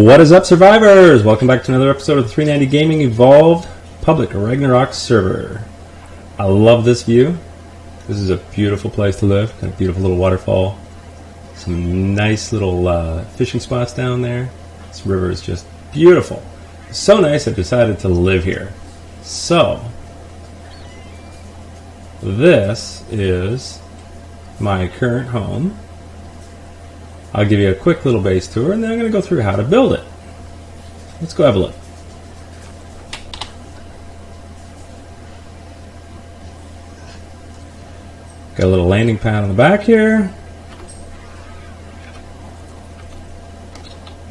What is up, survivors? Welcome back to another episode of the 390 Gaming Evolved Public Ragnarok server. I love this view. This is a beautiful place to live. Got a beautiful little waterfall. Some nice little fishing spots down there. This river is just beautiful. It's so nice I've decided to live here. So, this is my current home. I'll give you a quick little base tour, and then I'm going to go through how to build it. Let's go have a look. Got a little landing pad on the back here.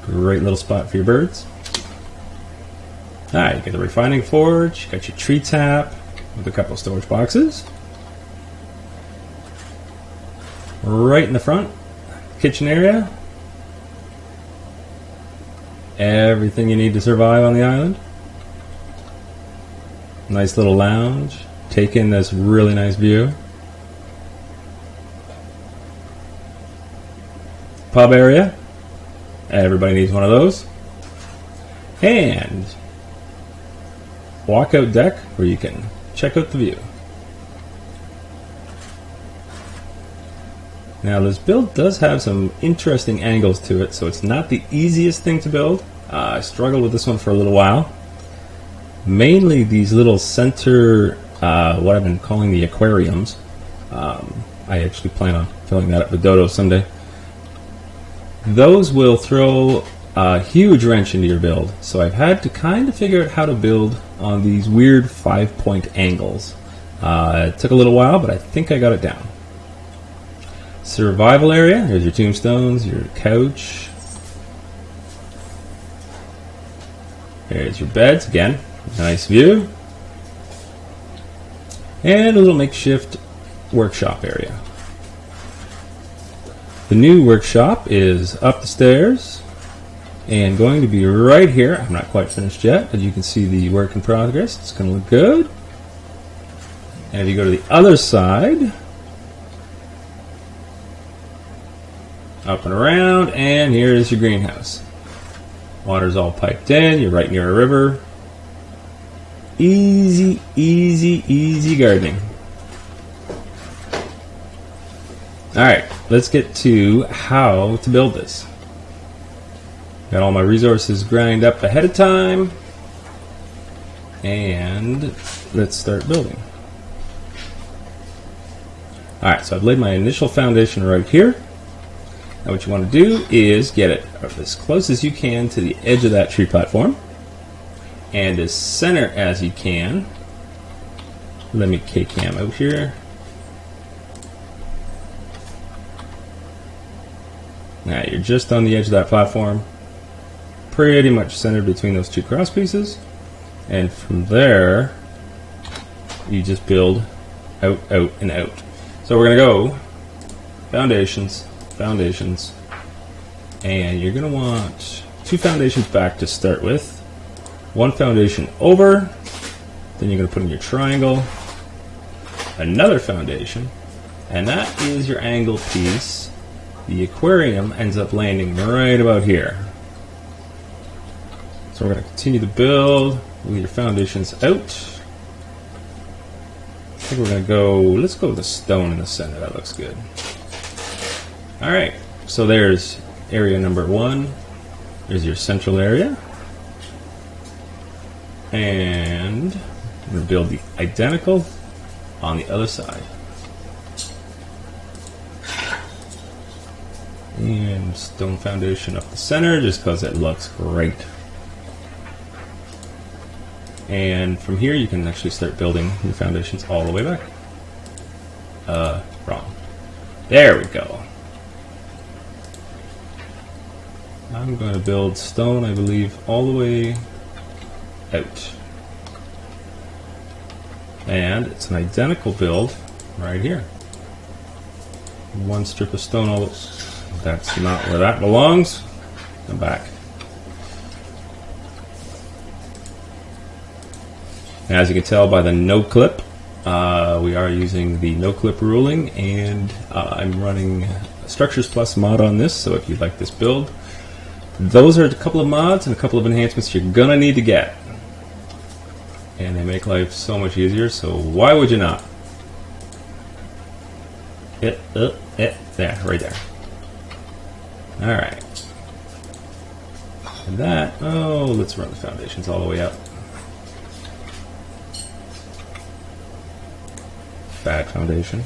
Great little spot for your birds. Alright, you got the refining forge, you got your TreeTop with a couple of storage boxes. Right in the front, kitchen area. Everything you need to survive on the island. Nice little lounge. Take in this really nice view. Pub area. Everybody needs one of those. And walkout deck where you can check out the view. Now this build does have some interesting angles to it, so it's not the easiest thing to build. I struggled with this one for a little while. Mainly these little center, what I've been calling the aquariums. I actually plan on filling that up with Dodo someday. Those will throw a huge wrench into your build, so I've had to kind of figure out how to build on these weird 5-point angles. It took a little while, but I think I got it down. Survival area. Here's your tombstones, your couch. Here's your beds. Again, nice view. And a little makeshift workshop area. The new workshop is up the stairs and going to be right here. I'm not quite finished yet, but you can see the work in progress. It's going to look good. And if you go to the other side, up and around, and here's your greenhouse. Water's all piped in. You're right near a river. Easy, easy, easy gardening. Alright, let's get to how to build this. Got all my resources ground up ahead of time. And let's start building. Alright, so I've laid my initial foundation right here. Now what you want to do is get it as close as you can to the edge of that tree platform. And as center as you can. Let me K-cam out here. Now you're just on the edge of that platform. Pretty much centered between those two cross pieces. And from there, you just build out, out, and out. So we're going to go foundations. Foundations, and you're going to want 2 foundations back to start with, 1 foundation over, then you're going to put in your triangle, another foundation, and that is your angle piece. The aquarium ends up landing right about here. So we're going to continue to build with your foundations out. I think we're going to go, let's go with the stone in the center. That looks good. Alright, so there's area number 1. There's your central area. And we're going to build the identical on the other side. And stone foundation up the center just because it looks great. And from here you can actually start building your foundations all the way back. Wrong. There we go. I'm going to build stone, I believe, all the way out. And it's an identical build right here. 1 strip of stone all the... That's not where that belongs. Come back. As you can tell by the no clip, we are using the no clip ruling, and I'm running Structures Plus mod on this, so if you like this build, those are a couple of mods and a couple of enhancements you're gonna need to get, and they make life so much easier. So why would you not? There, right there. All right. And that, oh, let's run the foundations all the way up. Bad foundation.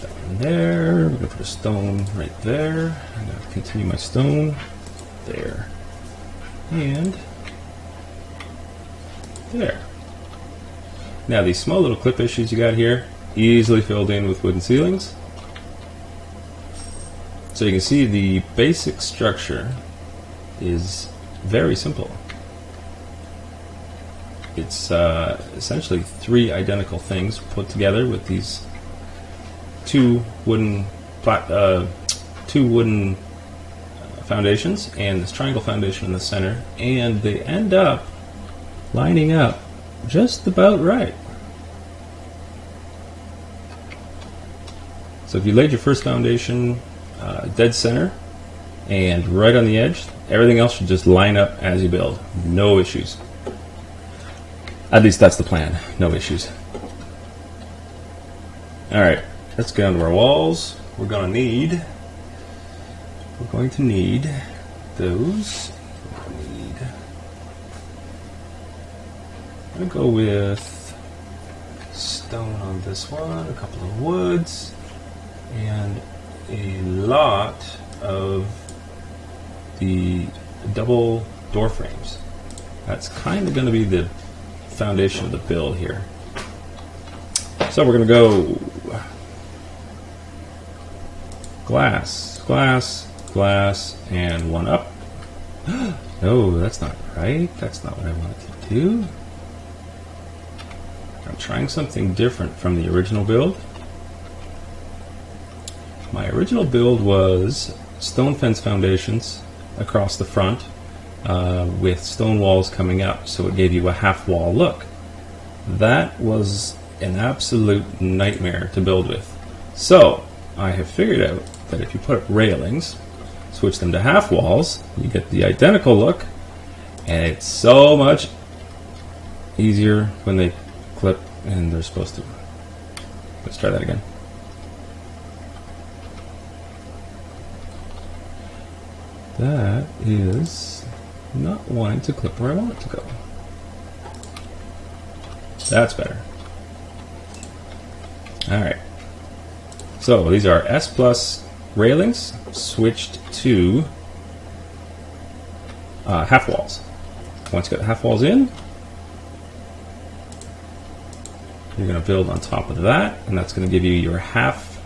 That one there. We're going to put a stone right there. I'm going to continue my stone there. And there. Now these small little clip issues you got here, easily filled in with wooden ceilings. So you can see the basic structure is very simple. It's essentially three identical things put together with these two wooden foundations and this triangle foundation in the center, and they end up lining up just about right. So if you laid your first foundation dead center and right on the edge, everything else should just line up as you build. No issues. At least that's the plan. No issues. Alright, let's get onto our walls. We're going to need those. I'm going to go with stone on this one, a couple of woods, and a lot of the double door frames. That's kind of going to be the foundation of the build here. So we're going to go glass, glass, glass, and one up. No, that's not right. That's not what I wanted to do. I'm trying something different from the original build. My original build was stone fence foundations across the front with stone walls coming up, so it gave you a half wall look. That was an absolute nightmare to build with. So I have figured out that if you put up railings, switch them to half walls, you get the identical look, and it's so much easier when they clip and they're supposed to. Let's try that again. That is not wanting to clip where I want it to go. That's better. Alright. So these are S plus railings switched to half walls. Once you got the half walls in, you're going to build on top of that, and that's going to give you your half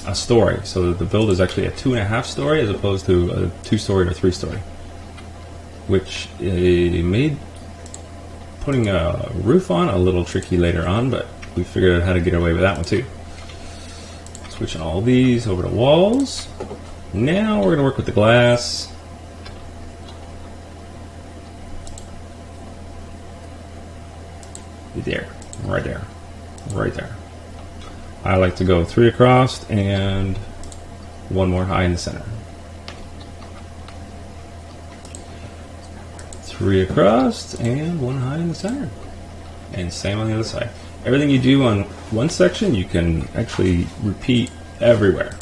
a story. So the build is actually a 2.5 story as opposed to a 2-story or 3-story, which made putting a roof on a little tricky later on, but we figured out how to get away with that one too. Switching all these over to walls. Now we're going to work with the glass. There, right there, right there. I like to go 3 across and 1 more high in the center. 3 across and 1 high in the center. And same on the other side. Everything you do on one section, you can actually repeat everywhere.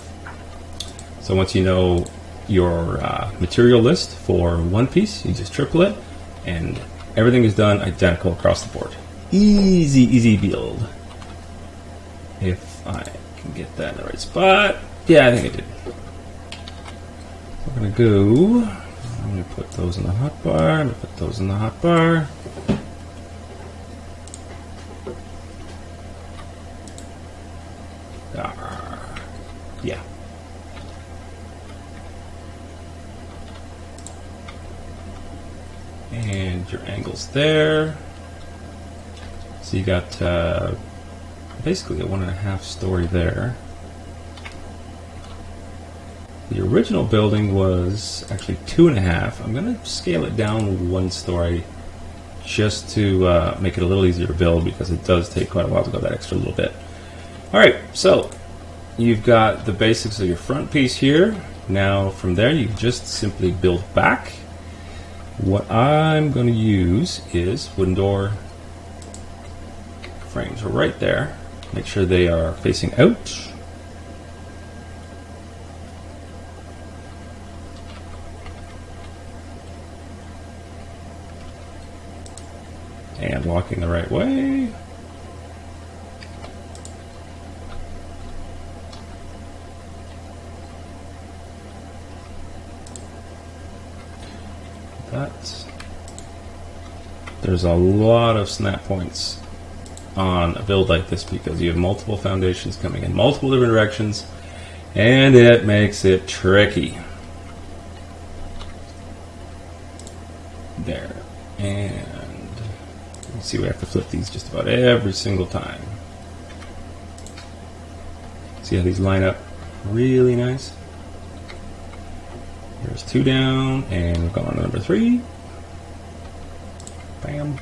So once you know your material list for one piece, you just triple it, and everything is done identical across the board. Easy, easy build. If I can get that in the right spot. Yeah, I think I did. We're going to go, I'm going to put those in the hotbar, I'm going to put those in the hotbar. Yeah. And your angles there. So you got basically a 1.5 story there. The original building was actually 2.5. I'm going to scale it down 1 story just to make it a little easier to build, because it does take quite a while to go that extra little bit. Alright, so you've got the basics of your front piece here. Now from there you just simply build back. What I'm going to use is wooden door frames right there. Make sure they are facing out. And walking the right way. There's a lot of snap points on a build like this because you have multiple foundations coming in multiple different directions, and it makes it tricky. There. And you see we have to flip these just about every single time. See how these line up really nice? There's 2 down, and we're going to number 3. Bam.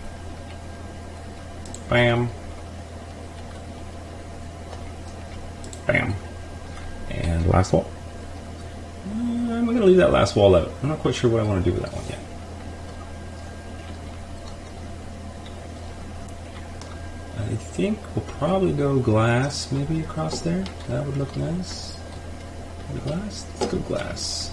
Bam. Bam. And last wall. I'm going to leave that last wall out. I'm not quite sure what I want to do with that one yet. I think we'll probably go glass maybe across there. That would look nice. Glass? Let's go glass.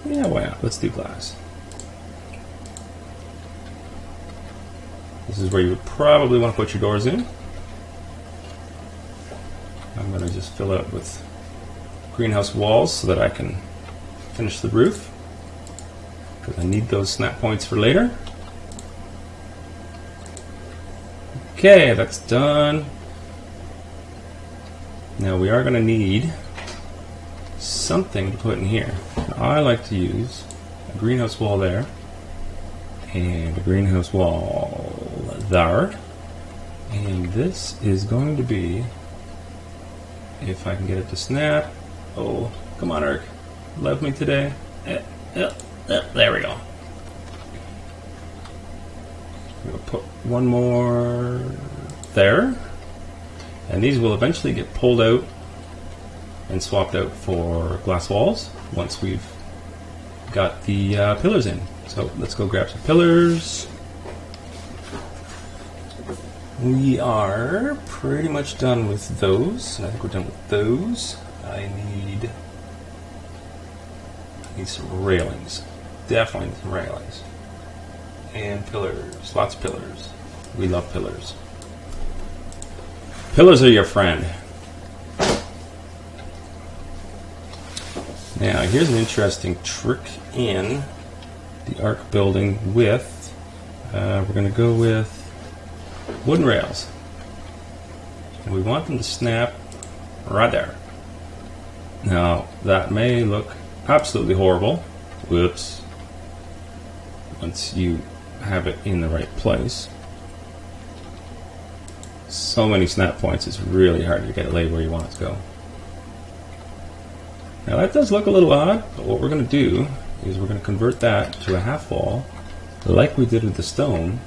Yeah, why not? Let's do glass. This is where you would probably want to put your doors in. I'm going to just fill it up with greenhouse walls so that I can finish the roof, because I need those snap points for later. Okay, that's done. Now we are going to need something to put in here. I like to use a greenhouse wall there and a greenhouse wall there. And this is going to be, if I can get it to snap. Oh, come on, Eric. Love me today. There we go. We'll put one more there. And these will eventually get pulled out and swapped out for glass walls once we've got the pillars in. So let's go grab some pillars. We are pretty much done with those. I think we're done with those. I need some railings. Definitely some railings. And pillars. Lots of pillars. We love pillars. Pillars are your friend. Now, here's an interesting trick in the arc building with, we're going to go with wooden rails. And we want them to snap right there. Now, that may look absolutely horrible. Whoops. Once you have it in the right place. So many snap points, it's really hard to get it laid where you want it to go. Now that does look a little odd, but what we're going to do is we're going to convert that to a half wall like we did with the stone,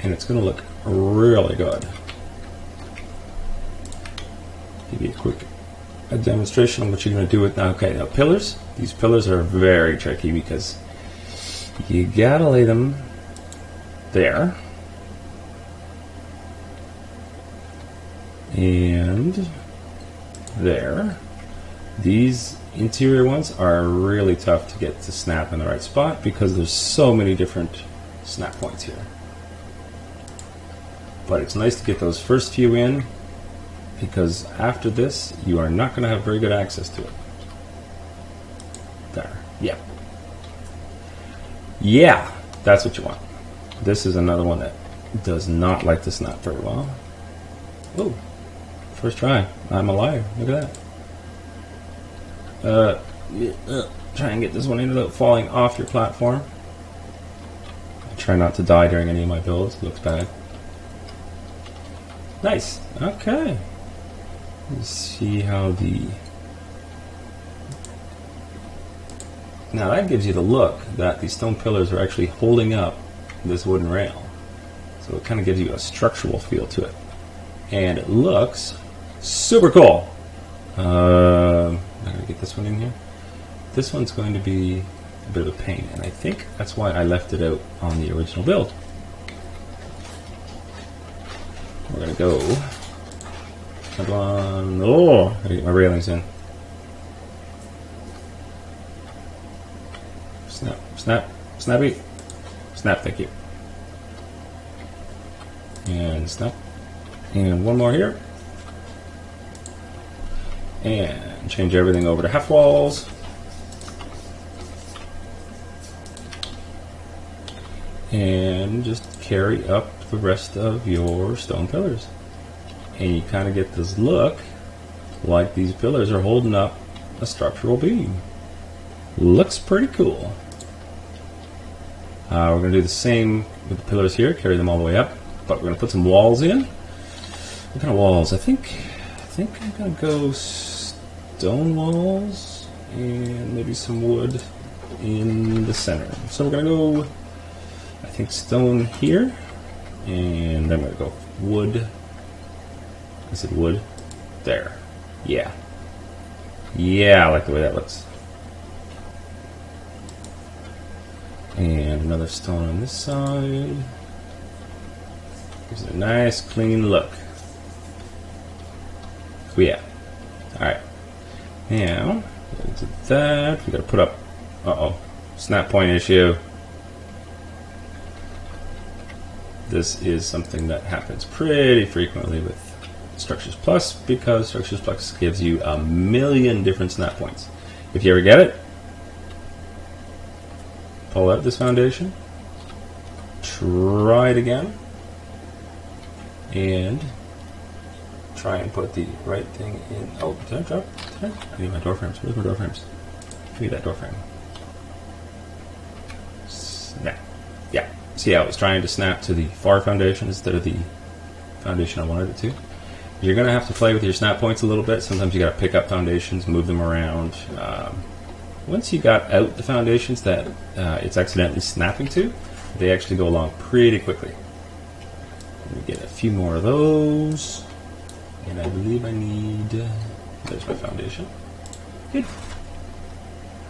and it's going to look really good. Give you a quick demonstration of what you're going to do with now. Okay, now pillars. These pillars are very tricky because you gotta lay them there. And there. These interior ones are really tough to get to snap in the right spot because there's so many different snap points here. But it's nice to get those first few in, because after this you are not going to have very good access to it. There. Yeah. Yeah, that's what you want. This is another one that does not like to snap very well. Oh. First try. I'm a liar. Look at that. Try and get this one in without falling off your platform. I try not to die during any of my builds. It looks bad. Nice. Okay. Let's see how the Now that gives you the look that these stone pillars are actually holding up this wooden rail. So it kind of gives you a structural feel to it. And it looks super cool. I'm going to get this one in here. This one's going to be a bit of a pain, and I think that's why I left it out on the original build. We're going to go. Come on. Oh, I gotta get my railings in. Snap, snap, snappy. Snap, thank you. And snap. And one more here. And change everything over to half walls. And just carry up the rest of your stone pillars. And you kind of get this look like these pillars are holding up a structural beam. Looks pretty cool. We're going to do the same with the pillars here, carry them all the way up, but we're going to put some walls in. What kind of walls? I think I'm going to go stone walls and maybe some wood in the center. So we're going to go, I think, stone here, and then we're going to go wood. Is it wood? There. Yeah. Yeah, I like the way that looks. And another stone on this side. Gives it a nice clean look. Oh yeah. Alright. Now, into that, we gotta put up, snap point issue. This is something that happens pretty frequently with Structures Plus, because Structures Plus gives you a million different snap points. If you ever get it, pull out this foundation, try it again, and try and put the right thing in. Oh, did I drop? Did I need my door frames. Where's my door frames? Give me that door frame. Snap. Yeah. See how I was trying to snap to the far foundation instead of the foundation I wanted it to? You're going to have to play with your snap points a little bit. Sometimes you got to pick up foundations, move them around. Once you got out the foundations that it's accidentally snapping to, they actually go along pretty quickly. Let me get a few more of those. And I believe I need... there's my foundation. Good.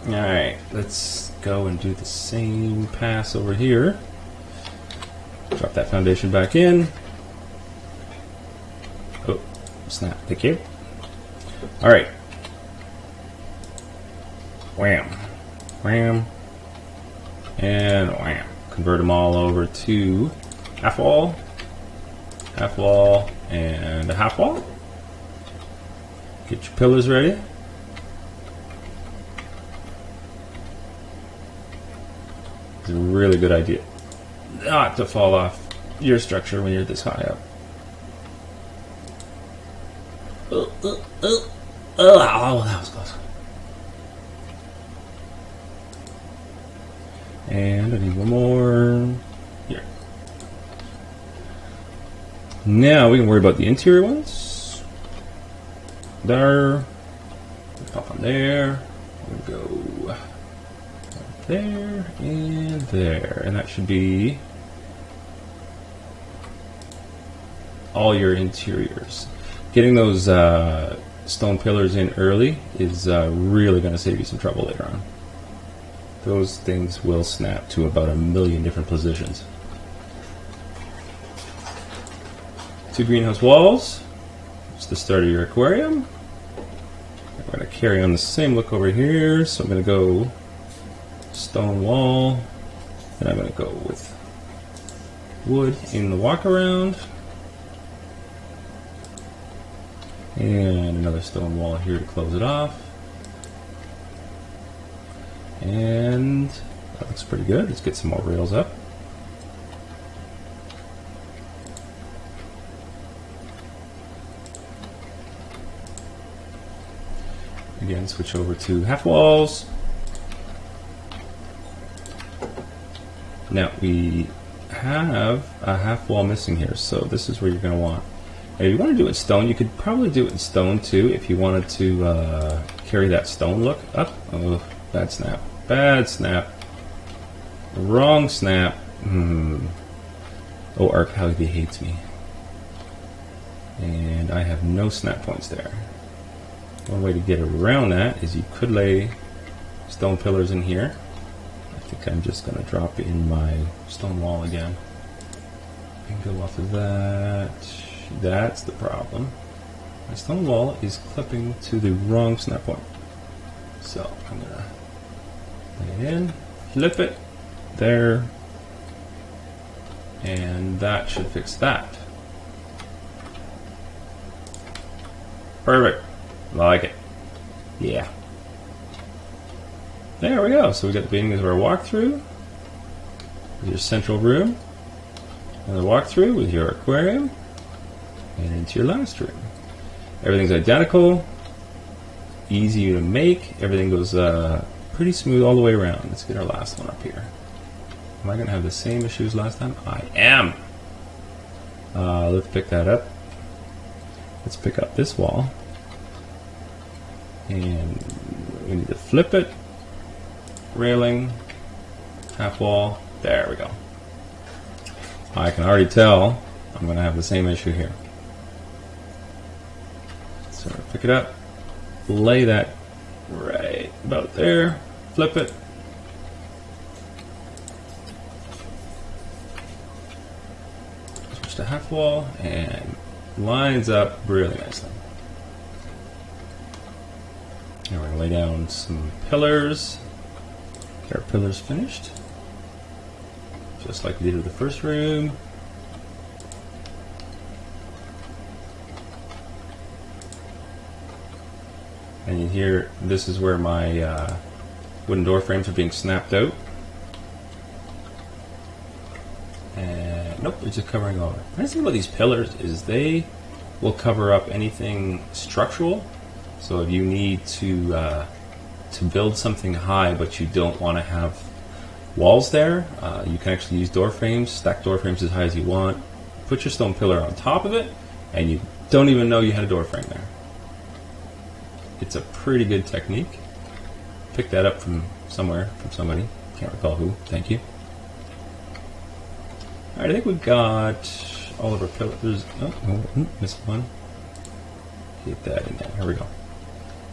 Alright, let's go and do the same pass over here. Drop that foundation back in. Oh, snap. Thank you. Alright. Wham. Wham. And wham. Convert them all over to half wall, and a half wall. Get your pillars ready. It's a really good idea not to fall off your structure when you're this high up. Oh, that was close. And I need one more here. Now we can worry about the interior ones. There. Pop on there. We'll go there and there. And that should be all your interiors. Getting those stone pillars in early is really going to save you some trouble later on. Those things will snap to about a million different positions. 2 greenhouse walls. It's the start of your aquarium. We're going to carry on the same look over here. So I'm going to go stone wall. And I'm going to go with wood in the walk around. And another stone wall here to close it off. And that looks pretty good. Let's get some more rails up. Again, switch over to half walls. Now we have a half wall missing here, so this is where you're going to want. Now, if you want to do it in stone, you could probably do it in stone too if you wanted to carry that stone look up. Oh, bad snap. Bad snap. Wrong snap. Oh, Archaeology hates me. And I have no snap points there. One way to get around that is you could lay stone pillars in here. I think I'm just going to drop in my stone wall again. And go off of that. That's the problem. My stone wall is clipping to the wrong snap point. So I'm going to lay it in, flip it, there, and that should fix that. Perfect. Like it. Yeah. There we go. So we got the beginning of our walkthrough with your central room, and the walkthrough with your aquarium, and into your last room. Everything's identical, easy to make. Everything goes pretty smooth all the way around. Let's get our last one up here. Am I going to have the same issues last time? I am. Let's pick that up. Let's pick up this wall. And we need to flip it. Railing. Half wall. There we go. I can already tell I'm going to have the same issue here. So pick it up. Lay that right about there. Flip it. Switch to half wall and lines up really nicely. Now we're going to lay down some pillars. Get our pillars finished. Just like we did with the first room. And you hear, this is where my wooden door frames are being snapped out. And nope, it's just covering over. The nice thing about these pillars is they will cover up anything structural. So if you need to build something high, but you don't want to have walls there, you can actually use door frames, stack door frames as high as you want, put your stone pillar on top of it, and you don't even know you had a door frame there. It's a pretty good technique. Picked that up from somewhere, from somebody. Can't recall who. Thank you. Alright, I think we've got all of our pillars. Oh, missed one. Get that in there. Here we go.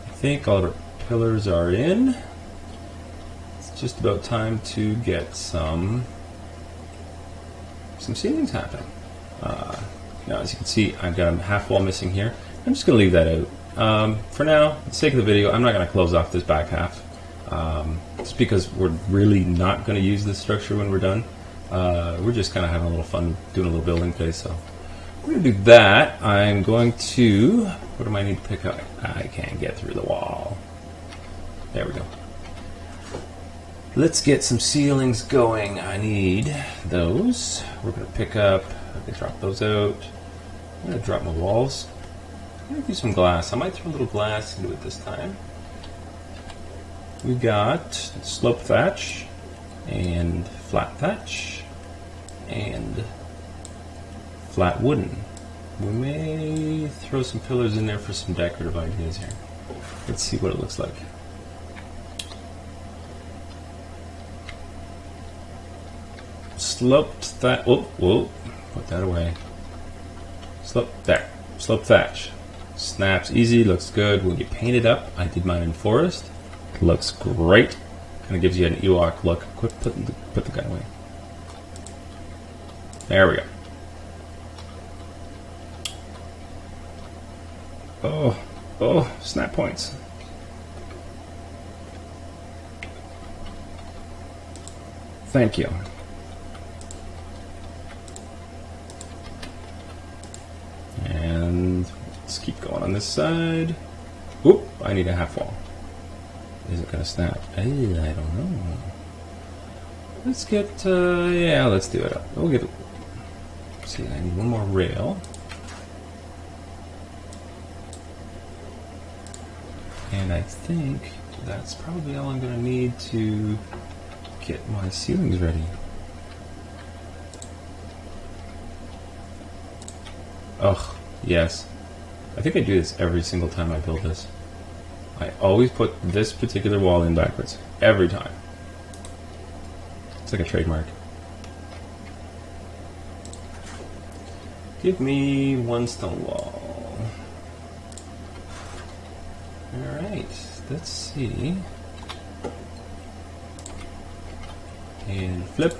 I think all of our pillars are in. It's just about time to get some ceilings happening. Now, as you can see, I've got a half wall missing here. I'm just going to leave that out. For now, for the sake of the video, I'm not going to close off this back half. Just because we're really not going to use this structure when we're done. We're just kind of having a little fun doing a little building phase. So we're going to do that. I'm going to, what do I need to pick up? I can't get through the wall. There we go. Let's get some ceilings going. I need those. We're going to pick up, I can drop those out. I'm going to drop my walls. I'm going to do some glass. I might throw a little glass into it this time. We got slope thatch and flat thatch and flat wooden. We may throw some pillars in there for some decorative ideas here. Let's see what it looks like. Sloped thatch. Whoa, put that away. There. Slope thatch. Snaps easy, looks good. When you paint it up, I did mine in forest. It looks great. Kind of gives you an Ewok look. Put the gun away. There we go. Oh, snap points. Thank you. And let's keep going on this side. Oop, I need a half wall. Is it going to snap? I don't know. Let's get, yeah, let's do it. We'll get it. See, I need one more rail. And I think that's probably all I'm going to need to get my ceilings ready. Ugh, yes. I think I do this every single time I build this. I always put this particular wall in backwards. Every time. It's like a trademark. Give me one stone wall. Alright, let's see. And flip.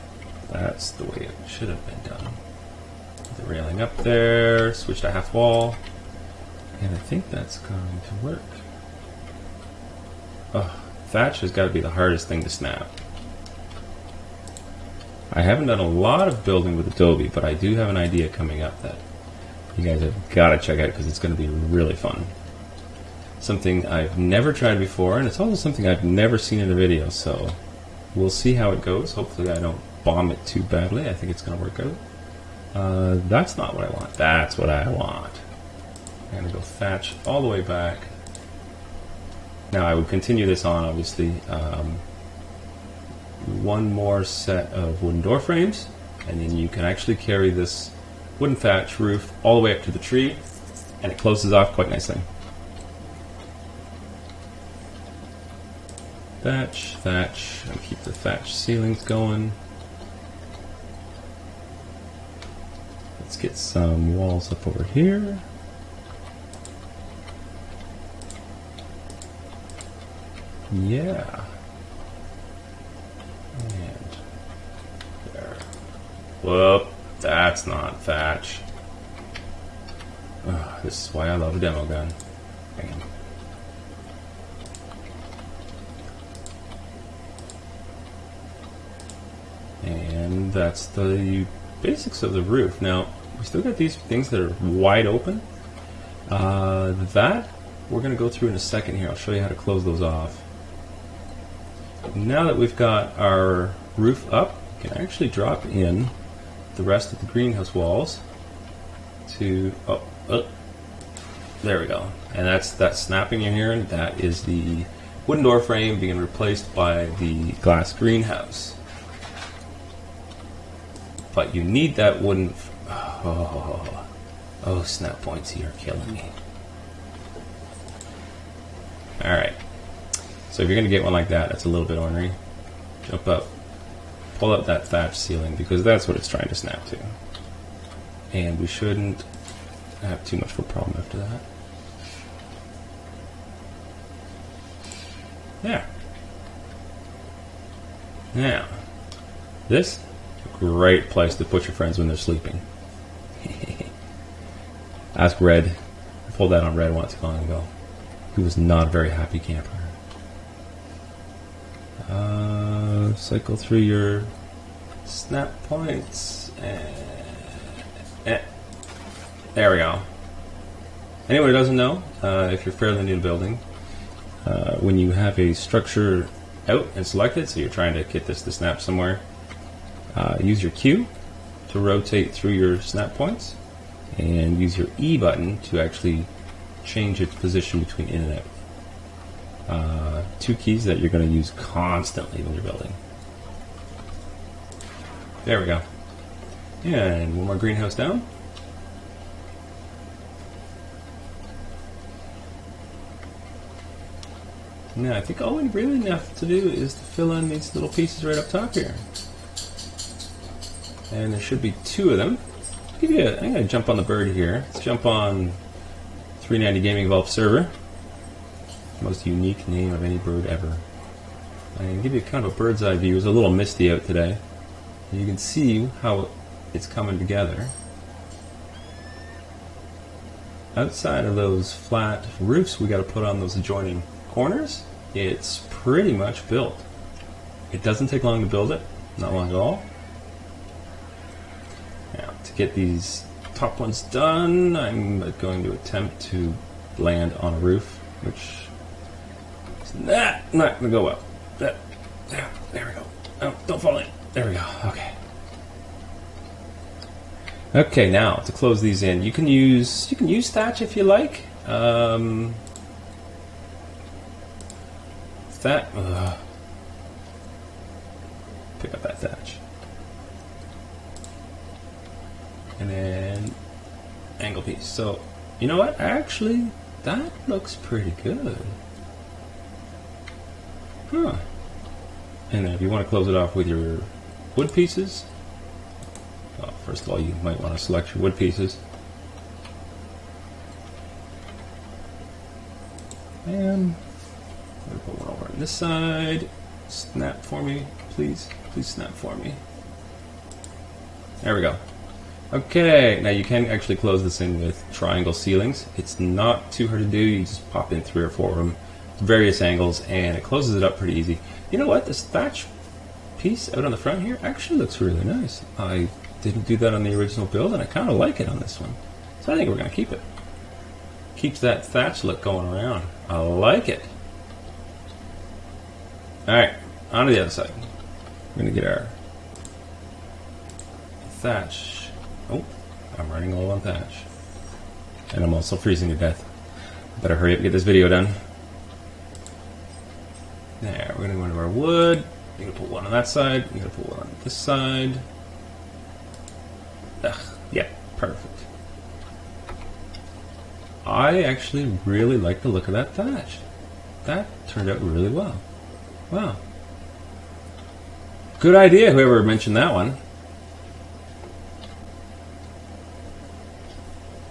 That's the way it should have been done. The railing up there, switch to half wall. And I think that's going to work. Oh, thatch has got to be the hardest thing to snap. I haven't done a lot of building with Adobe, but I do have an idea coming up that you guys have got to check out because it's going to be really fun. Something I've never tried before, and it's also something I've never seen in a video, so we'll see how it goes. Hopefully I don't bomb it too badly. I think it's going to work out. That's not what I want. That's what I want. I'm going to go thatch all the way back. Now I would continue this on, obviously. One more set of wooden door frames, and then you can actually carry this wooden thatch roof all the way up to the tree, and it closes off quite nicely. Thatch, thatch, and keep the thatch ceilings going. Let's get some walls up over here. Yeah. And there. Whoop, that's not thatch. Oh, this is why I love a demo gun. Hang on. And that's the basics of the roof. Now, we still got these things that are wide open. That we're going to go through in a second here. I'll show you how to close those off. Now that we've got our roof up, we can actually drop in the rest of the greenhouse walls to, there we go. And that's that snapping you're hearing. That is the wooden door frame being replaced by the glass greenhouse. But you need that wooden, oh, snap points here are killing me. Alright. So if you're going to get one like that, that's a little bit ornery. Jump up, pull out that thatch ceiling because that's what it's trying to snap to. And we shouldn't have too much of a problem after that. Yeah. Now, this is a great place to put your friends when they're sleeping. Ask Red. I pulled that on Red once long ago. He was not a very happy camper. Cycle through your snap points. There we go. Anyone who doesn't know, if you're fairly new to building, when you have a structure out and selected, so you're trying to get this to snap somewhere, use your Q to rotate through your snap points, and use your E button to actually change its position between in and out. Two keys that you're going to use constantly when you're building. There we go. And one more greenhouse down. Now I think all we really have to do is to fill in these little pieces right up top here. And there should be two of them. I'm going to jump on the bird here. Let's jump on 390 Gaming Evolved server. Most unique name of any bird ever. I'm going to give you kind of a bird's eye view. It's a little misty out today. You can see how it's coming together. Outside of those flat roofs we got to put on those adjoining corners, it's pretty much built. It doesn't take long to build it, not long at all. Now, to get these top ones done, I'm going to attempt to land on a roof, which is not going to go well. There we go. Oh, don't fall in. There we go. Okay. Okay, now to close these in, you can use thatch if you like. Pick up that thatch. And then angle piece. So, you know what? Actually, that looks pretty good. Huh. And then if you want to close it off with your wood pieces. Well, first of all, you might want to select your wood pieces. And I'm going to put one over on this side. Snap for me, please. Please snap for me. There we go. Okay, now you can actually close this in with triangle ceilings. It's not too hard to do. You just pop in 3 or 4 of them, various angles, and it closes it up pretty easy. You know what? This thatch piece out on the front here actually looks really nice. I didn't do that on the original build, and I kind of like it on this one. So I think we're going to keep it. Keeps that thatch look going around. I like it. Alright, on to the other side. We're going to get our thatch. Oh, I'm running low on thatch. And I'm also freezing to death. Better hurry up and get this video done. There, we're going to go into our wood. We're going to put one on that side. We're going to put one on this side. Ugh, yeah, perfect. I actually really like the look of that thatch. That turned out really well. Wow. Good idea, whoever mentioned that one.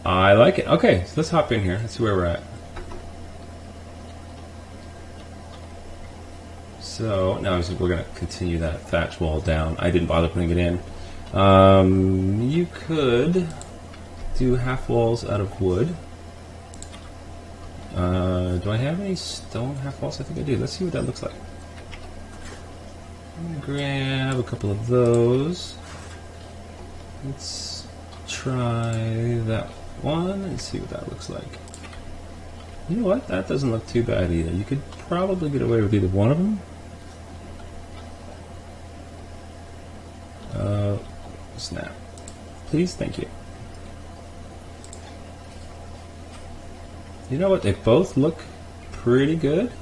I like it. Okay, so let's hop in here. Let's see where we're at. So now we're going to continue that thatch wall down. I didn't bother putting it in. You could do half walls out of wood. Do I have any stone half walls? I think I do. Let's see what that looks like. I'm going to grab a couple of those. Let's try that one and see what that looks like. You know what? That doesn't look too bad either. You could probably get away with either one of them. Snap. Please, thank you. You know what? They both look pretty good.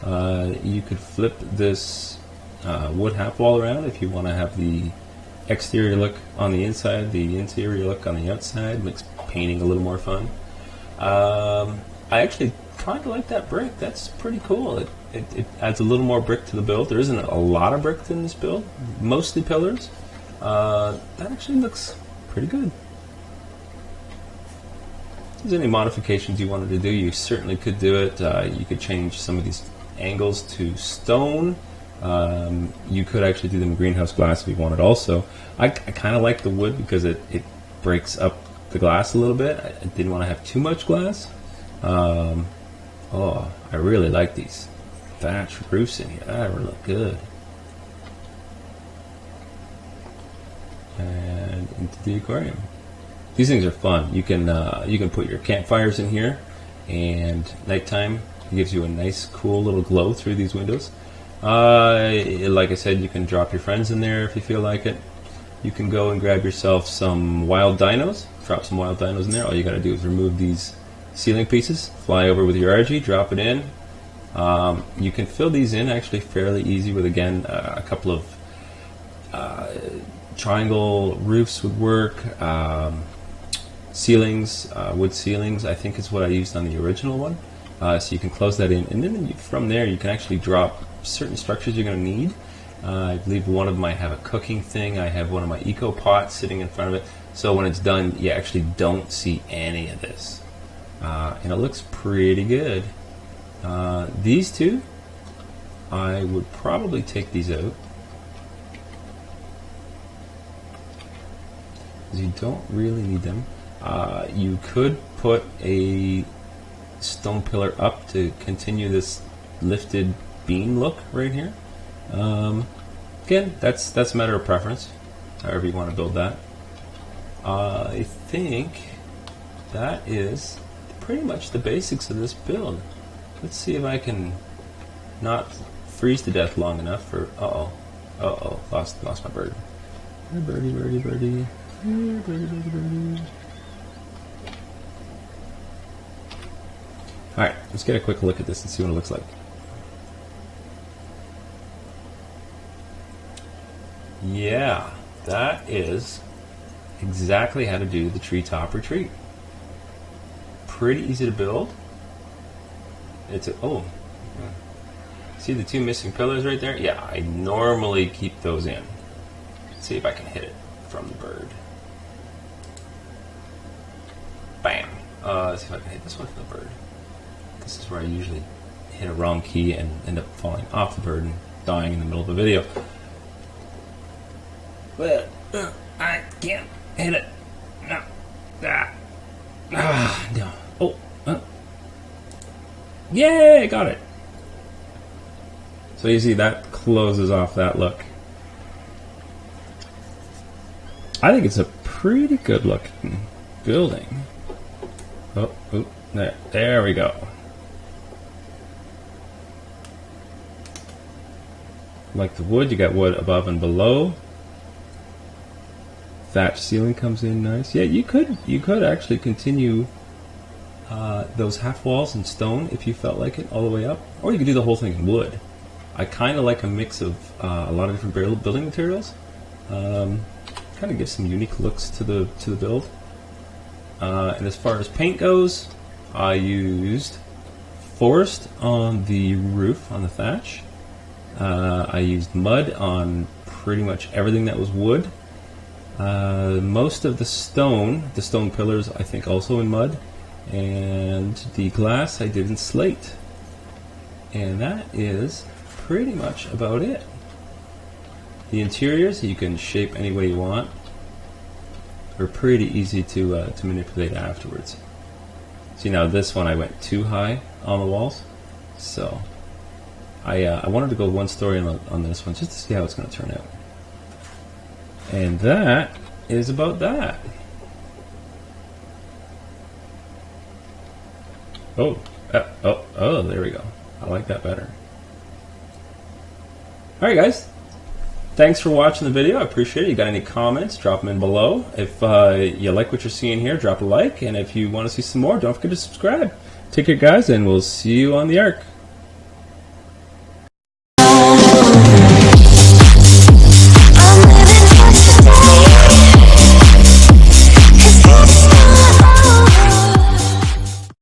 You could flip this wood half wall around if you want to have the exterior look on the inside, the interior look on the outside. Makes painting a little more fun. I actually kind of like that brick. That's pretty cool. It adds a little more brick to the build. There isn't a lot of brick in this build, mostly pillars. That actually looks pretty good. If there's any modifications you wanted to do, you certainly could do it. You could change some of these angles to stone. You could actually do them in greenhouse glass if you wanted also. I kind of like the wood because it breaks up the glass a little bit. I didn't want to have too much glass. Oh, I really like these thatch roofs in here. That really look good. And into the aquarium. These things are fun. You can put your campfires in here, and nighttime it gives you a nice, cool little glow through these windows. Like I said, you can drop your friends in there if you feel like it. You can go and grab yourself some wild dinos. Drop some wild dinos in there. All you got to do is remove these ceiling pieces, fly over with your RG, drop it in. You can fill these in actually fairly easy with, again, a couple of triangle roofs would work. Ceilings, wood ceilings, I think is what I used on the original one. So you can close that in, and then from there you can actually drop certain structures you're going to need. I believe one of them might have a cooking thing. I have one of my eco pots sitting in front of it. So when it's done, you actually don't see any of this. And it looks pretty good. These two, I would probably take these out, because you don't really need them. You could put a stone pillar up to continue this lifted beam look right here. Again, that's a matter of preference, however you want to build that. I think that is pretty much the basics of this build. Let's see if I can not freeze to death long enough for... lost my bird. Hey, birdie, birdie, birdie. Hey, birdie, birdie, birdie. Alright, let's get a quick look at this and see what it looks like. Yeah, that is exactly how to do the TreeTop retreat. Pretty easy to build. See the two missing pillars right there? Yeah, I normally keep those in. see if I can hit it from the bird. Bam! Let's see if I can hit this one from the bird. This is where I usually hit a wrong key and end up falling off the bird and dying in the middle of the video. But I can't hit it. No. No. Oh. Yay! Got it. So you see that closes off that look. I think it's a pretty good looking building. Oh, there we go. Like the wood, you got wood above and below. Thatch ceiling comes in nice. Yeah, you could actually continue those half walls in stone if you felt like it all the way up, or you could do the whole thing in wood. I kind of like a mix of a lot of different building materials. Kind of gives some unique looks to the build. And as far as paint goes, I used forest on the roof, on the thatch. I used mud on pretty much everything that was wood. Most of the stone pillars, I think also in mud, and the glass I did in slate. And that is pretty much about it. The interiors you can shape any way you want. They're pretty easy to manipulate afterwards. See, now this one I went too high on the walls, so I wanted to go one story on this one just to see how it's going to turn out. And that is about that. Oh, there we go. I like that better. Alright guys, thanks for watching the video. I appreciate it. You got any comments, drop them in below. If you like what you're seeing here, drop a like. And if you want to see some more, don't forget to subscribe. Take care guys, and we'll see you on the Ark.